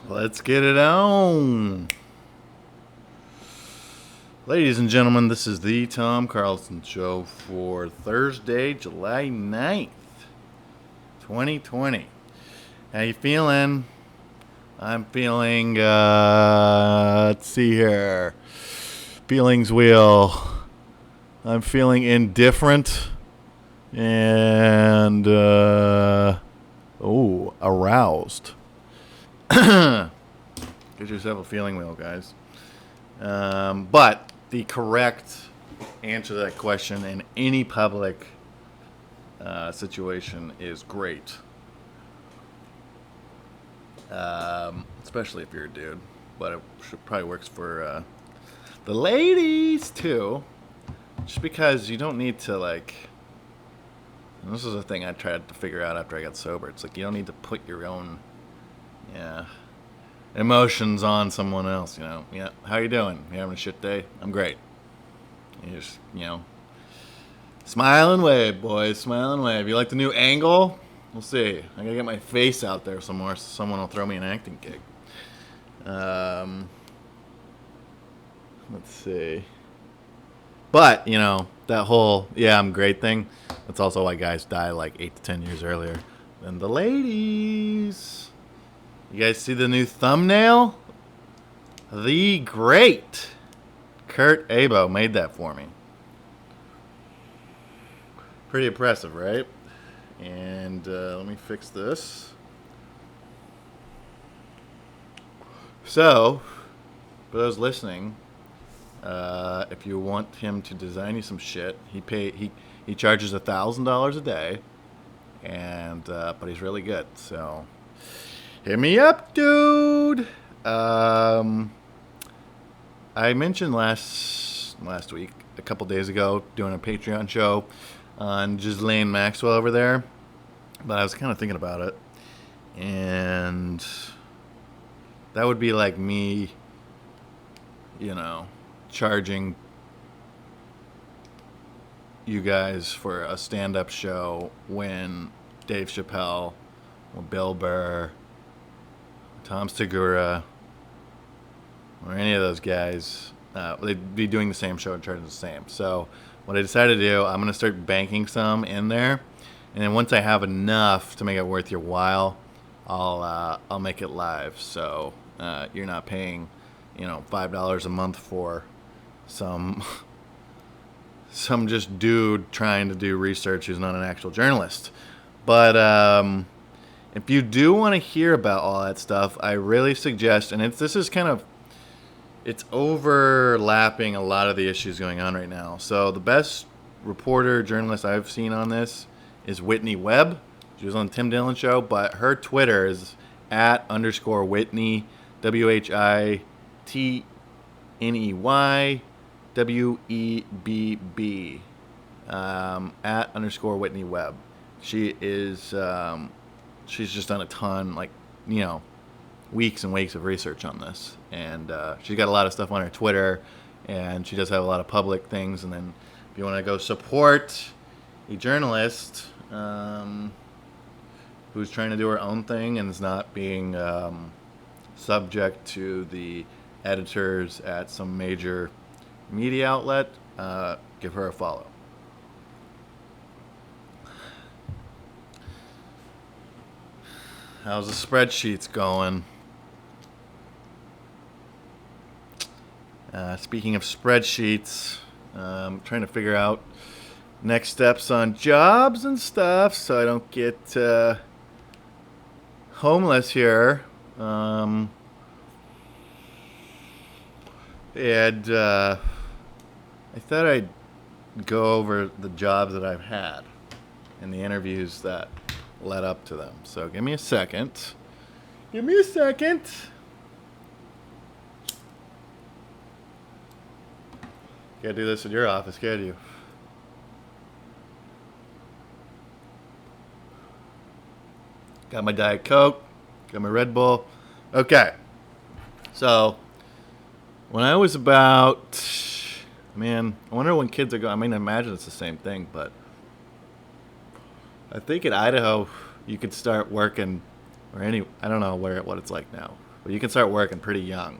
Let's get it on. Ladies and gentlemen, this is the Tom Carlson Show for Thursday, July 9th, 2020. How you feeling? I'm feeling, let's see here. Feelings wheel. I'm feeling indifferent and, aroused. Get yourself a feeling wheel, guys. But the correct answer to that question in any public situation is great. Especially if you're a dude. But it probably works for the ladies, too. Just because you don't need to, and this is a thing I tried to figure out after I got sober. It's like you don't need to put your own, emotions on someone else, Yeah, how you doing? You having a shit day? I'm great. You just, smile and wave, boys. Smile and wave. You like the new angle? We'll see. I gotta get my face out there somewhere so someone will throw me an acting gig. Let's see. But, that whole, I'm great thing, that's also why guys die like 8 to 10 years earlier than the ladies. You guys see the new thumbnail? The great Kurt Abo made that for me. Pretty impressive, right? And let me fix this. So, for those listening, if you want him to design you some shit, he charges $1,000 a day, and but he's really good. So hit me up, dude. I mentioned last week, a couple days ago, doing a Patreon show on Ghislaine Maxwell over there, but I was kind of thinking about it, and that would be like me, charging you guys for a stand-up show when Dave Chappelle, or Bill Burr, Tom Segura, or any of those guys, they'd be doing the same show and charging the same. So what I decided to do, I'm going to start banking some in there, and then once I have enough to make it worth your while, I'll make it live. So you're not paying, $5 a month for some just dude trying to do research who's not an actual journalist. But if you do want to hear about all that stuff, I really suggest, and it's overlapping a lot of the issues going on right now. So the best reporter, journalist I've seen on this is Whitney Webb. She was on the Tim Dillon show, but her Twitter is @_Whitney, WHITNEY WEBB, @_Whitney Webb. She is, she's just done a ton, weeks and weeks of research on this. And she's got a lot of stuff on her Twitter, and she does have a lot of public things. And then if you want to go support a journalist who's trying to do her own thing and is not being subject to the editors at some major media outlet, give her a follow. How's the spreadsheets going? Speaking of spreadsheets, I'm trying to figure out next steps on jobs and stuff so I don't get homeless here. And I thought I'd go over the jobs that I've had and the interviews that led up to them. So give me a second. Can't do this in your office, can you? Got my Diet Coke. Got my Red Bull. Okay. So, when I was about... Man, I wonder when kids are going... I mean, I imagine it's the same thing, but... I think in Idaho, you could start working... Or any... I don't know what it's like now. but you can start working pretty young.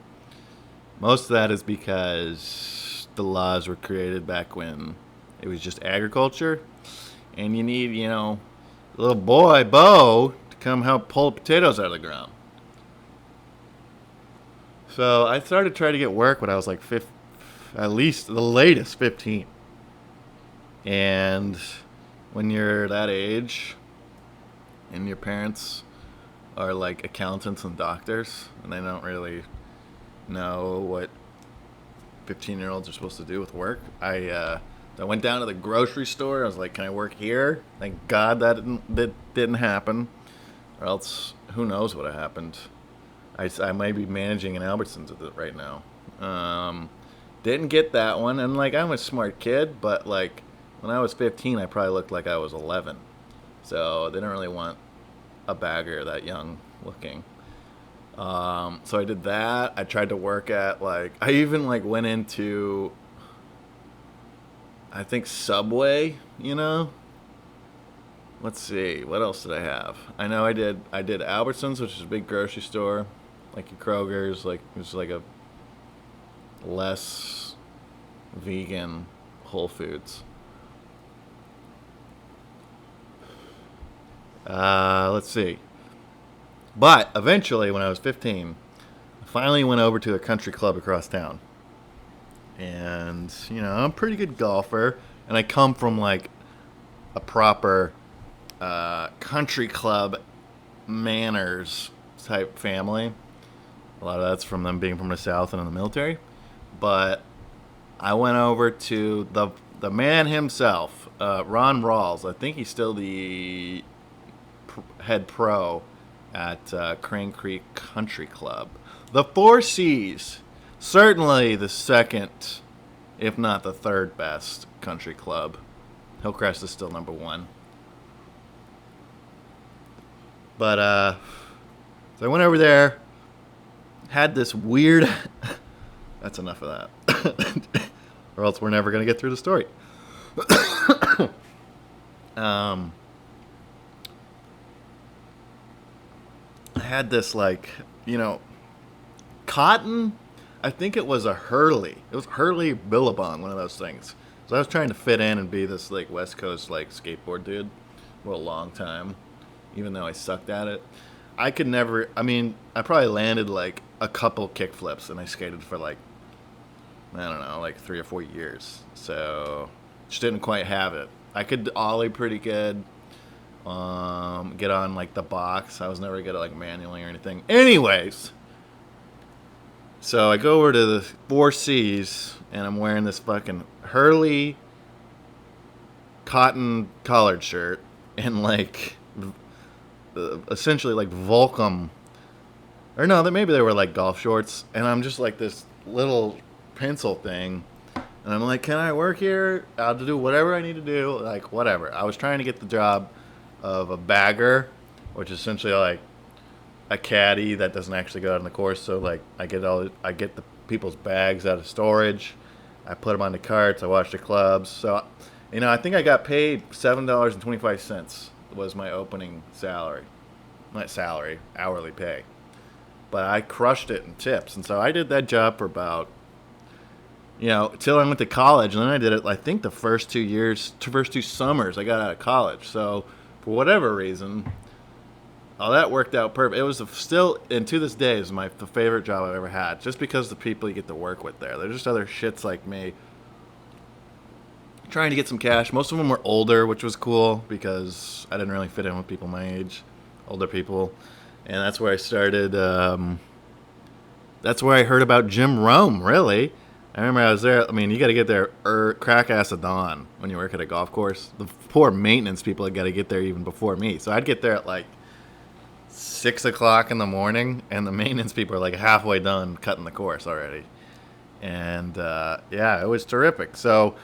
Most of that is because the laws were created back when it was just agriculture, and you need, little boy, Bo, to come help pull potatoes out of the ground. So I started trying to get work when I was like at least the latest 15. And when you're that age and your parents are like accountants and doctors and they don't really know what 15-year-olds are supposed to do with work, I went down to the grocery store. I was like, can I work here? Thank God that didn't happen, or else who knows what happened. I might be managing an Albertsons right now. Didn't get that one, and like I'm a smart kid, but like when I was 15, I probably looked like I was 11. So they didn't really want a bagger that young looking. So I did that. I tried to work at I even went into, I think, Subway, Let's see, what else did I have? I know I did Albertsons, which is a big grocery store, like your Kroger's, it's like a less vegan Whole Foods. Let's see. But eventually, when I was 15, I finally went over to a country club across town. And, I'm a pretty good golfer. And I come from, a proper country club manners type family. A lot of that's from them being from the South and in the military. But I went over to the man himself, Ron Rawls. I think he's still the head pro at Crane Creek Country Club. The Four C's, certainly the second, if not the third best country club. Hillcrest is still number one. But so I went over there, had this weird... That's enough of that. Or else we're never going to get through the story. I had this cotton. I think it was a Hurley. It was Hurley Billabong, one of those things. So I was trying to fit in and be this West Coast skateboard dude for a long time, even though I sucked at it. I could never. I mean, I probably landed a couple kick flips, and I skated for I don't know, 3 or 4 years. So just didn't quite have it. I could ollie pretty good. Get on the box. I was never good at manually or anything. Anyways, so I go over to the Four C's and I'm wearing this fucking Hurley cotton collared shirt and essentially Volcom, or no, maybe they were golf shorts, and I'm just this little pencil thing. And I'm like, can I work here? I'll do whatever I need to do. Whatever. I was trying to get the job of a bagger, which is essentially a caddy that doesn't actually go out on the course. So I get the people's bags out of storage. I put them on the carts. I wash the clubs. So, I think I got paid $7.25 was my opening salary. Not salary, hourly pay. But I crushed it in tips. And so I did that job for about, till I went to college. And then I did it, I think, the first 2 summers I got out of college. So for whatever reason, all that worked out perfect. It was still, and to this day, is the favorite job I've ever had. Just because the people you get to work with there. They're just other shits like me, trying to get some cash. Most of them were older, which was cool because I didn't really fit in with people my age, older people. And that's where I started. That's where I heard about Jim Rome, really. I remember I was there. I mean, you got to get there crack ass of dawn when you work at a golf course. The poor maintenance people had got to get there even before me. So I'd get there at 6 o'clock in the morning, and the maintenance people are halfway done cutting the course already. And yeah, it was terrific. So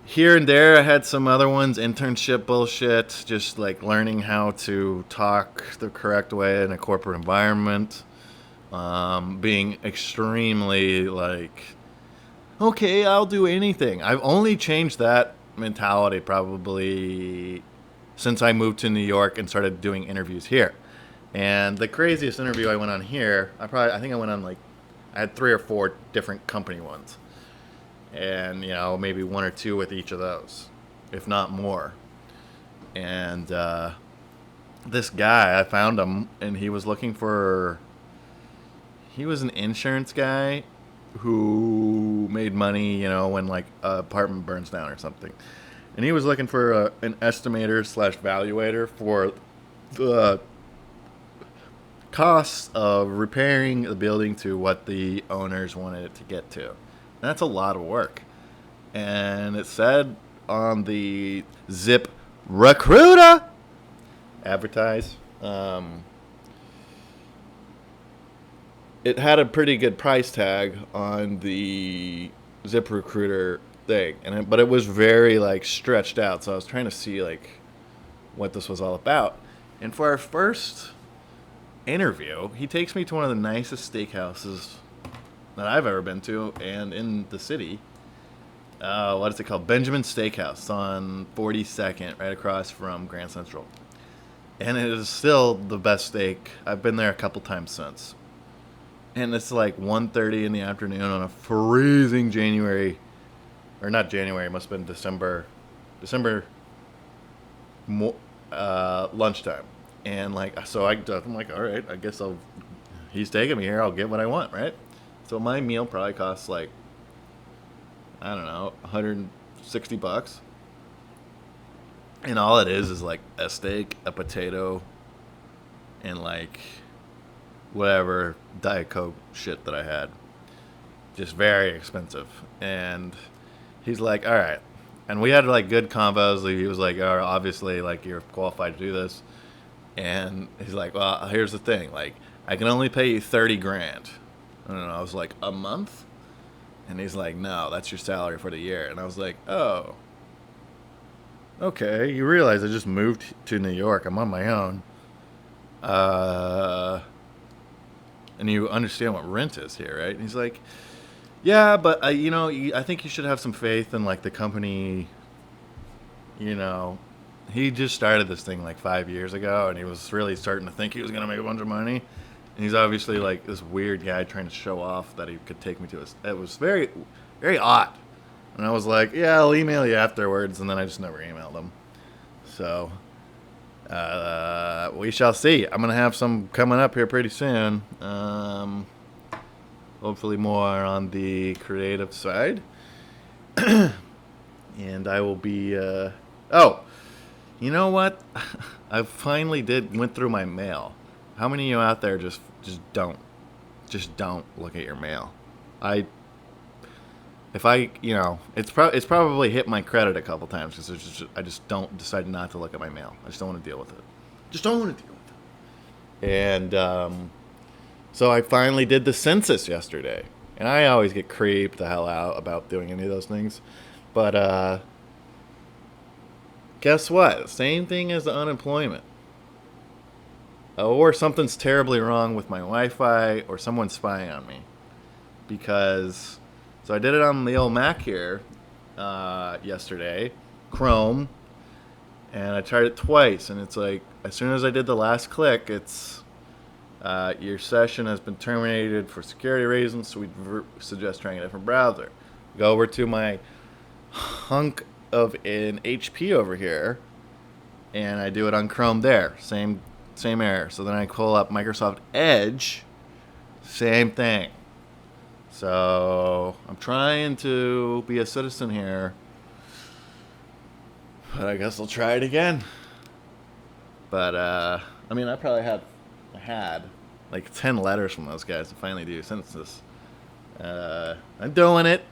here and there, I had some other ones, internship bullshit, just learning how to talk the correct way in a corporate environment. Being extremely okay, I'll do anything. I've only changed that mentality probably since I moved to New York and started doing interviews here. And the craziest interview I went on here, I think I went on like, I had 3 or 4 different company ones, and maybe 1 or 2 with each of those, if not more. And this guy, I found him, and he was looking for. He was an insurance guy who made money, when like an apartment burns down or something, and he was looking for an estimator slash valuator for the costs of repairing the building to what the owners wanted it to get to. And that's a lot of work. And it said on the Zip Recruiter advertise, it had a pretty good price tag on the Zip Recruiter thing, but it was very like stretched out. So I was trying to see like what this was all about. And for our first interview, he takes me to one of the nicest steakhouses that I've ever been to, and in the city. What is it called? Benjamin Steakhouse. It's on 42nd, right across from Grand Central. And it is still the best steak. I've been there a couple times since. And it's like 1:30 in the afternoon on a freezing January, or not January, it must have been December lunchtime. And like, so I'm like, all right, I guess he's taking me here, I'll get what I want, right? So my meal probably costs like, I don't know, $160. And all it is like a steak, a potato, and like whatever Diet Coke shit that I had. Just very expensive. And he's like, all right. And we had like good convos. He was like, oh, obviously, like, you're qualified to do this. And he's like, well, here's the thing. Like, I can only pay you $30,000. I don't know. I was like, a month? And he's like, no, that's your salary for the year. And I was like, oh, okay. You realize I just moved to New York. I'm on my own. And you understand what rent is here, right? And he's like, yeah, but I think you should have some faith in like the company. He just started this thing like 5 years ago, and he was really starting to think he was gonna make a bunch of money. And he's obviously like this weird guy trying to show off that he could take me to his. It was very, very odd. And I was like, yeah, I'll email you afterwards, and then I just never emailed him. So we shall see. I'm gonna have some coming up here pretty soon. Hopefully more on the creative side. And I will be. Oh, you know what? I finally went through my mail. How many of you out there just don't look at your mail? It's probably hit my credit a couple times because I just don't decide not to look at my mail. I just don't want to deal with it. Just don't want to deal with it. And so I finally did the census yesterday, and I always get creeped the hell out about doing any of those things, but guess what? Same thing as the unemployment. Or something's terribly wrong with my Wi-Fi, or someone's spying on me. Because, so I did it on the old Mac here yesterday, Chrome, and I tried it twice, and it's like, as soon as I did the last click, it's, your session has been terminated for security reasons, so we suggest trying a different browser. Go over to my hunk of an HP over here, and I do it on Chrome there. Same error. So then I pull up Microsoft Edge, same thing. So I'm trying to be a citizen here, but I guess I'll try it again. But I probably had like 10 letters from those guys to finally do census. I'm doing it.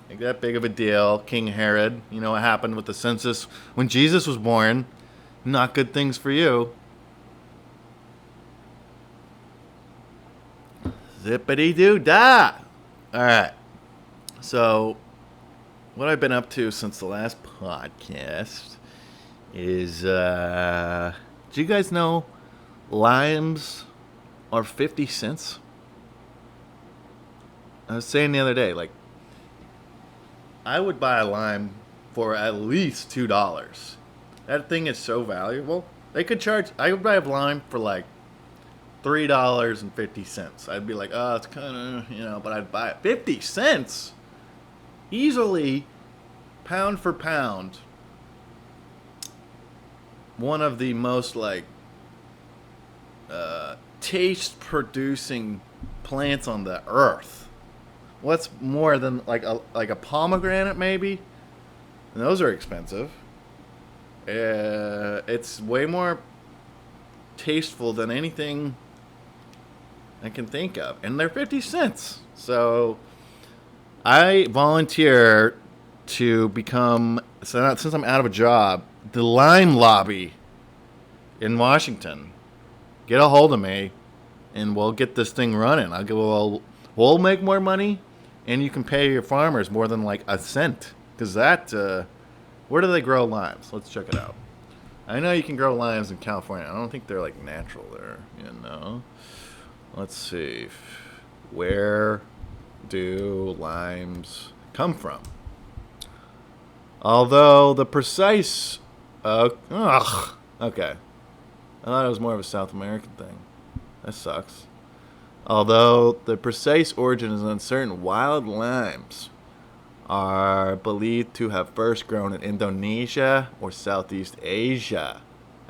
Ain't that big of a deal. King Herod, you know what happened with the census when Jesus was born. Not good things for you. Zippity-doo-dah. All right. So, what I've been up to since the last podcast is, do you guys know limes are 50 cents? I was saying the other day, like, I would buy a lime for at least $2. That thing is so valuable. They could charge. I would have lime for like $3.50. I'd be like, oh, it's kind of, but I'd buy it. 50 cents? Easily, pound for pound, one of the most like taste producing plants on the earth. What's more than like a pomegranate maybe? And those are expensive. It's way more tasteful than anything I can think of, and they're 50 cents. So I volunteer to become, since I'm out of a job, the lime lobby in Washington. Get a hold of me, and we'll get this thing running. We'll make more money, and you can pay your farmers more than like a cent. Because where do they grow limes? Let's check it out. I know you can grow limes in California. I don't think they're like natural there, Let's see. Where do limes come from? Although the precise... okay. I thought it was more of a South American thing. That sucks. Although the precise origin is uncertain, wild limes are believed to have first grown in Indonesia or Southeast Asia.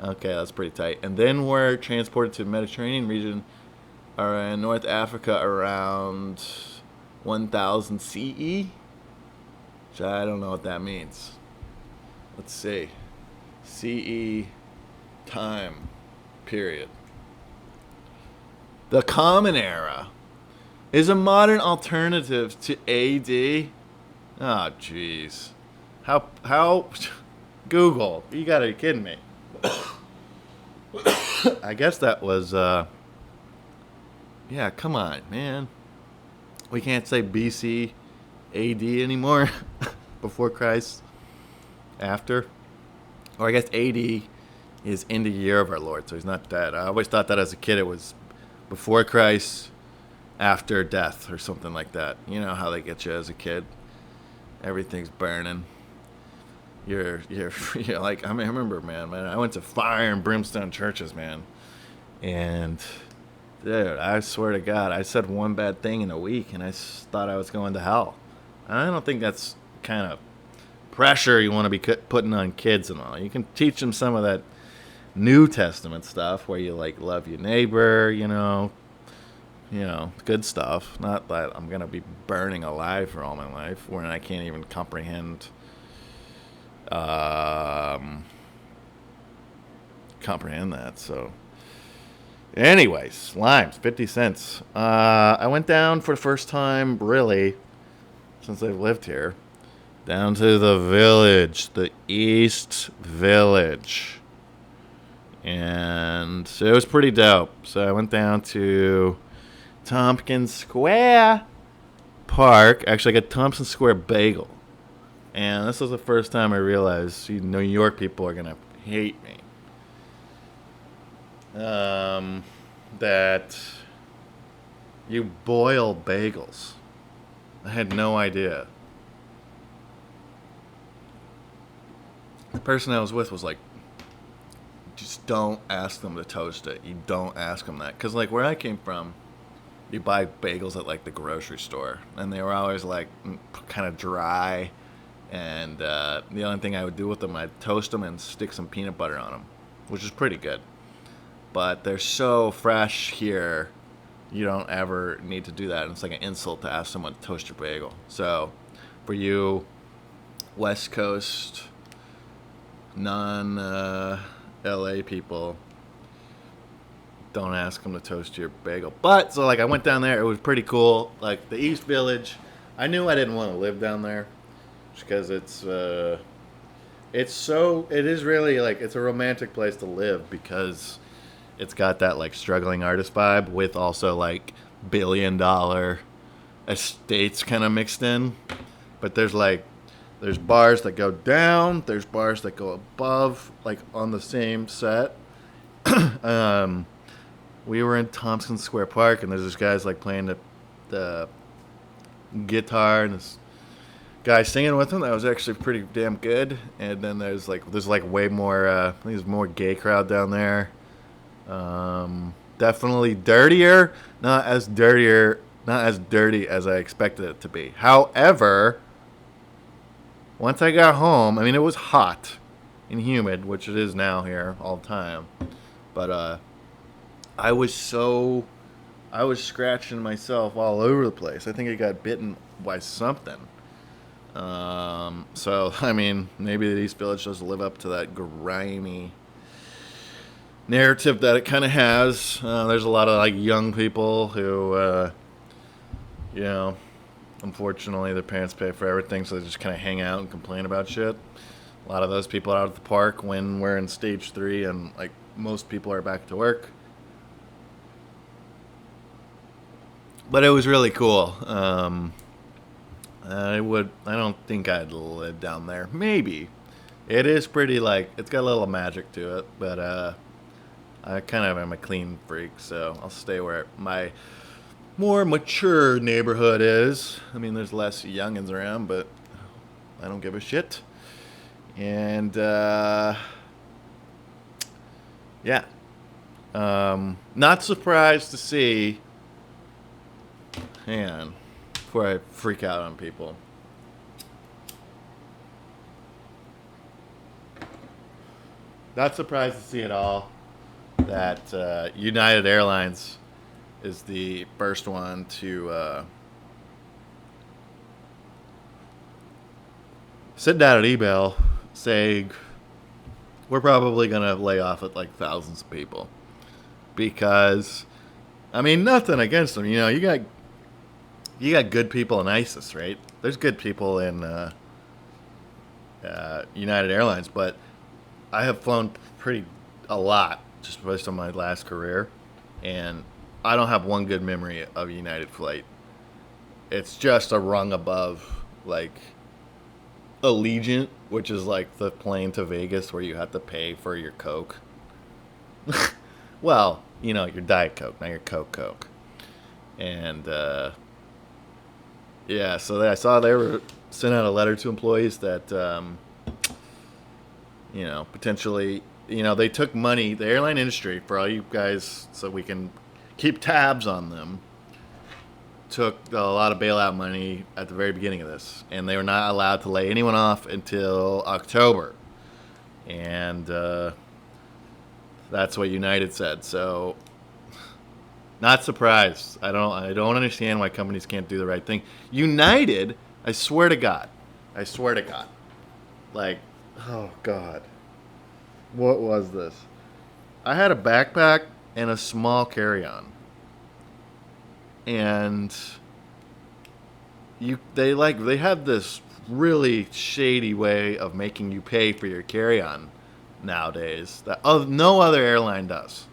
Okay, that's pretty tight. And then were transported to the Mediterranean region or in North Africa around 1000 CE. Which I don't know what that means. Let's see. CE time period. The Common Era is a modern alternative to AD. Oh, jeez. How? Google. You gotta be kidding me. I guess that was, yeah, come on, man. We can't say BC, AD anymore. Before Christ. After. Or I guess AD is in the year of our Lord, so he's not dead. I always thought that as a kid it was before Christ, after death, or something like that. You know how they get you as a kid. Everything's burning. You're like, I remember, man, I went to fire and brimstone churches, man. And, dude, I swear to God, I said one bad thing in a week, and I thought I was going to hell. And I don't think that's kind of pressure you want to be putting on kids and all. You can teach them some of that New Testament stuff where you, like, love your neighbor, good stuff. Not that I'm going to be burning alive for all my life when I can't even comprehend that. So anyways, limes, 50 cents. I went down for the first time, really, since I've lived here, down to the village, the East Village. And it was pretty dope. So I went down to Tompkins Square Park. Actually, I got Thompson Square Bagel. And this was the first time I realized New York people are going to hate me. That you boil bagels. I had no idea. The person I was with was like, just don't ask them to toast it. You don't ask them that. Because, like, where I came from, you buy bagels at, like, the grocery store. And they were always, like, kind of dry. And the only thing I would do with them, I'd toast them and stick some peanut butter on them, which is pretty good. But they're so fresh here, you don't ever need to do that. And it's like an insult to ask someone to toast your bagel. So, for you West Coast, non-LA people, don't ask them to toast your bagel. But, so, like, I went down there. It was pretty cool. Like, the East Village, I knew I didn't want to live down there. Because it is really, like, it's a romantic place to live because it's got that, like, struggling artist vibe with also, like, billion-dollar estates kind of mixed in. But there's bars that go down, there's bars that go above, like, on the same set. We were in Tompkins Square Park, and there's this guy's, like, playing the guitar, and this guy singing with him. That was actually pretty damn good. And then there's way more. I think there's more gay crowd down there. Definitely dirtier. Not as dirty as I expected it to be. However, once I got home, I mean, it was hot and humid, which it is now here all the time. But I was scratching myself all over the place. I think I got bitten by something. So, I mean, maybe the East Village doesn't live up to that grimy narrative that it kind of has. There's a lot of young people who, unfortunately, their parents pay for everything, so they just kind of hang out and complain about shit. A lot of those people are out at the park when we're in stage 3 and most people are back to work. But it was really cool. I don't think I'd live down there. Maybe. It is pretty it's got a little magic to it, but I kind of am a clean freak, so I'll stay where my more mature neighborhood is. I mean, there's less youngins around, but I don't give a shit. And yeah, not surprised to see. Hang on, before I freak out on people. Not surprised to see at all that United Airlines is the first one to sit down at email saying we're probably going to lay off at thousands of people. Because, I mean, nothing against them. You got good people in ISIS, right? There's good people in United Airlines, but I have flown a lot just based on my last career, and I don't have one good memory of a United flight. It's just a rung above Allegiant, which is the plane to Vegas where you have to pay for your Coke. Well, your Diet Coke, not your Coke. And yeah, so I saw they were sending out a letter to employees that potentially, they took money, the airline industry, for all you guys, so we can keep tabs on them, took a lot of bailout money at the very beginning of this, and they were not allowed to lay anyone off until October. And that's what United said. So, not surprised. I don't understand why companies can't do the right thing. United, I swear to God. Oh God. What was this? I had a backpack and a small carry-on. And they have this really shady way of making you pay for your carry-on nowadays that no other airline does.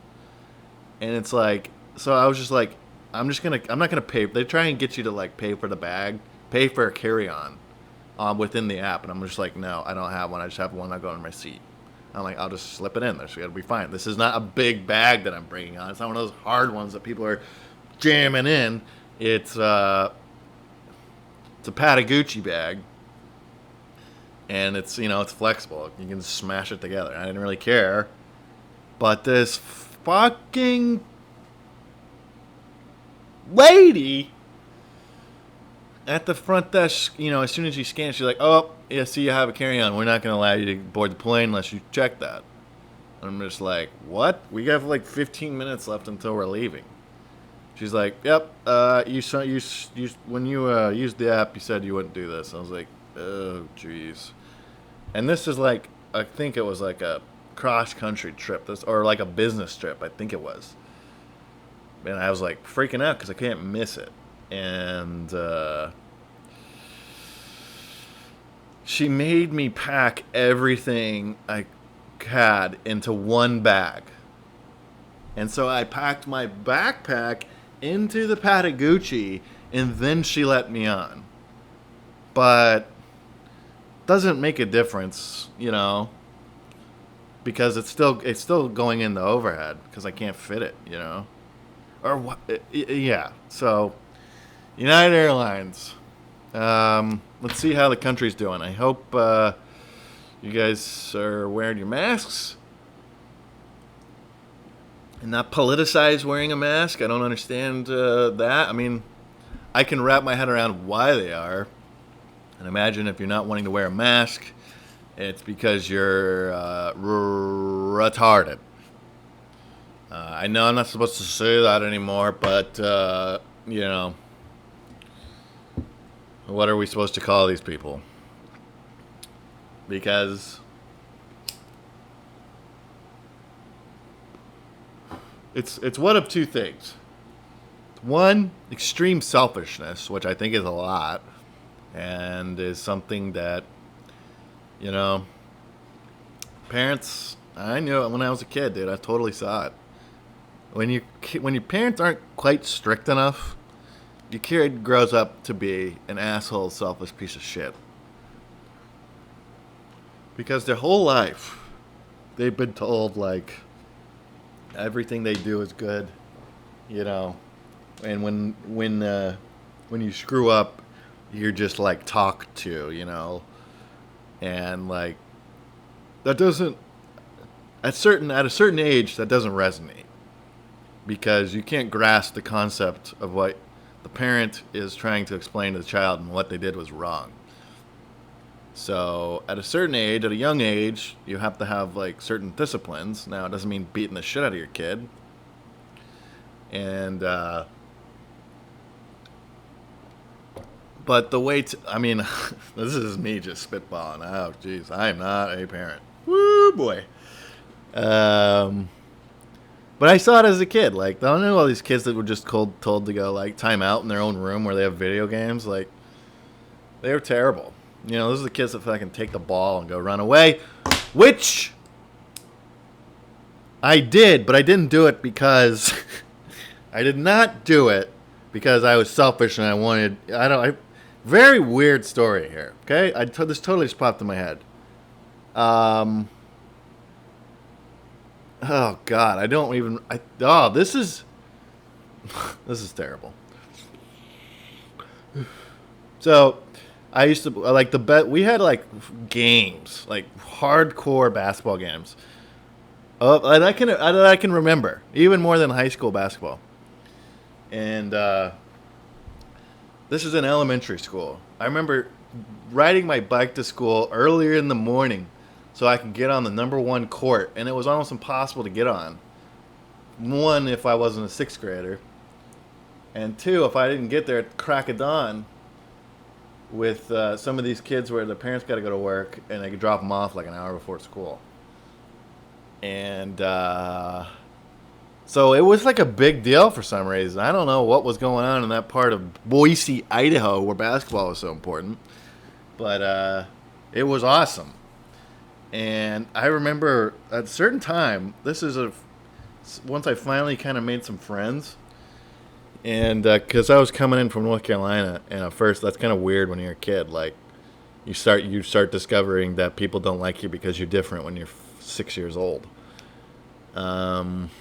And it's so I was just I'm not gonna pay. They try and get you to pay for the bag, pay for a carry-on within the app, and I'm just no, I don't have one. I just have one that goes in my seat. I'm I'll just slip it in there, so it'll be fine. This is not a big bag that I'm bringing on. It's not one of those hard ones that people are jamming in. It's a Patagucci bag, and it's it's flexible. You can smash it together. I didn't really care, but this fucking lady at the front desk, as soon as you scan, she's oh, yeah, see, you have a carry-on. We're not going to allow you to board the plane unless you check that. And I'm just what? We have 15 minutes left until we're leaving. She's yep, when you used the app, you said you wouldn't do this. I was oh, jeez. And this is I think it was a cross-country trip, or a business trip, I think it was. And I was freaking out because I can't miss it. And she made me pack everything I had into one bag. And so I packed my backpack into the Patagucci, and then she let me on. But doesn't make a difference, because it's still going in the overhead because I can't fit it, or what? Yeah. So United Airlines, let's see how the country's doing. I hope you guys are wearing your masks and not politicize wearing a mask. I don't understand that. I mean, I can wrap my head around why they are. And imagine if you're not wanting to wear a mask, it's because you're retarded. I know I'm not supposed to say that anymore, but, you know, what are we supposed to call these people? Because it's one of two things. One, extreme selfishness, which I think is a lot, and is something that, you know, parents, I knew it when I was a kid, dude. I totally saw it. When your parents aren't quite strict enough, your kid grows up to be an asshole, selfish piece of shit. Because their whole life, they've been told, like, everything they do is good, you know. And when you screw up, you're just, like, talked to, you know. And, like, that doesn't, at a certain age, that doesn't resonate. Because you can't grasp the concept of what the parent is trying to explain to the child and what they did was wrong. So at a certain age, at a young age, you have to have like certain disciplines. Now it doesn't mean beating the shit out of your kid. And but the way I mean, this is me just spitballing. Oh, jeez, I am not a parent. Woo boy. But I saw it as a kid. Like, I don't know all these kids that were just told to go, like, time out in their own room where they have video games. Like, they were terrible. You know, those are the kids that fucking take the ball and go run away. Which I did, but I didn't do it because... I did not do it because I was selfish and I wanted... very weird story here, okay? This totally just popped in my head. Oh God, I don't even. This is terrible. So, I used to like the bet. We had like games, like hardcore basketball games. And I can remember even more than high school basketball. And this is in elementary school. I remember riding my bike to school earlier in the morning, so I could get on the number one court, and it was almost impossible to get on. One, if I wasn't a sixth grader, and two, if I didn't get there at crack of dawn with some of these kids where the parents got to go to work, and I could drop them off like an hour before school. And so it was like a big deal for some reason. I don't know what was going on in that part of Boise, Idaho, where basketball was so important, but it was awesome. And I remember at a certain time, once I finally kind of made some friends, and because I was coming in from North Carolina, and at first that's kind of weird when you're a kid. Like you start discovering that people don't like you because you're different when you're 6 years old. And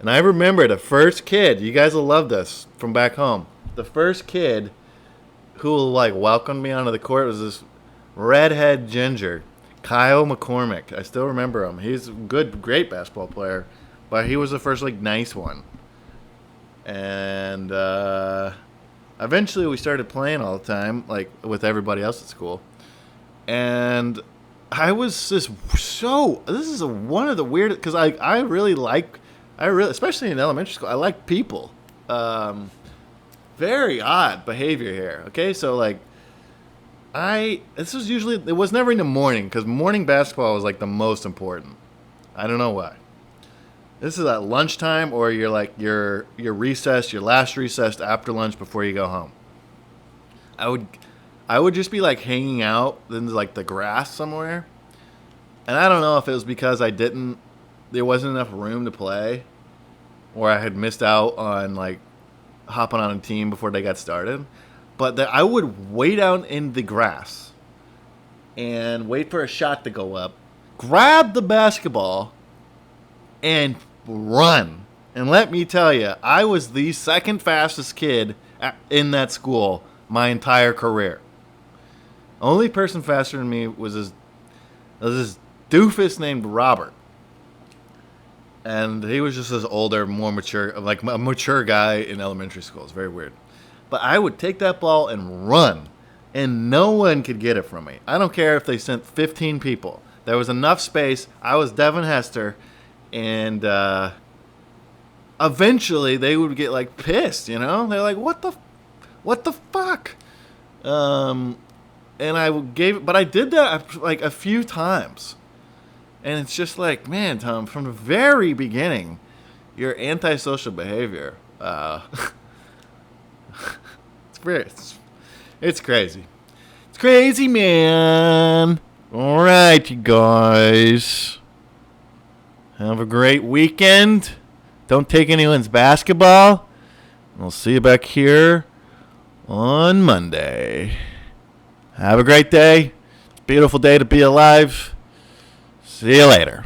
I remember the first kid. You guys will love this from back home. The first kid who like welcomed me onto the court was this redhead ginger. Kyle McCormick. I still remember him. He's a great basketball player, but he was the first like nice one. And eventually we started playing all the time, like with everybody else at school. And I was this is one of the weirdest, because I really, especially in elementary school, I like people. Very odd behavior here. Okay, so like. It was never in the morning, because morning basketball was like the most important. I don't know why. This is at lunchtime, or you're like your recess, your last recess after lunch before you go home. I would just be like hanging out in like the grass somewhere. And I don't know if it was because there wasn't enough room to play, or I had missed out on like hopping on a team before they got started. But I would wait out in the grass and wait for a shot to go up, grab the basketball, and run. And let me tell you, I was the second fastest kid in that school my entire career. Only person faster than me was this doofus named Robert. And he was just this older, more mature, like a mature guy in elementary school. It's very weird. But I would take that ball and run, and no one could get it from me. I don't care if they sent 15 people. There was enough space. I was Devin Hester, and eventually they would get like pissed. They're like, "What the fuck?" And but I did that like a few times. And it's just like, man, Tom, from the very beginning, your antisocial behavior, it's crazy. It's crazy, man. All right, you guys. Have a great weekend. Don't take anyone's basketball. We'll see you back here on Monday. Have a great day. It's a beautiful day to be alive. See you later.